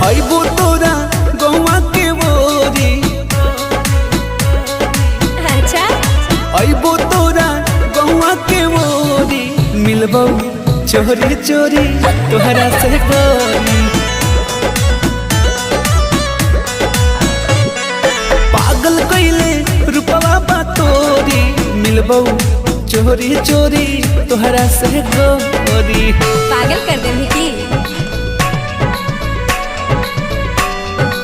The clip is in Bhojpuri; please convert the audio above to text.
अइबो तोरा गौवा के बोरी। अच्छा अइबो तोरा गौवा के बोरी। मिलबो चोरी चोरी तोहरा से गोरी। पागल कइले रूपवा बा तोरी। मिलबो चोरी चोरी तोहरा से गोरी। पागल कर दे की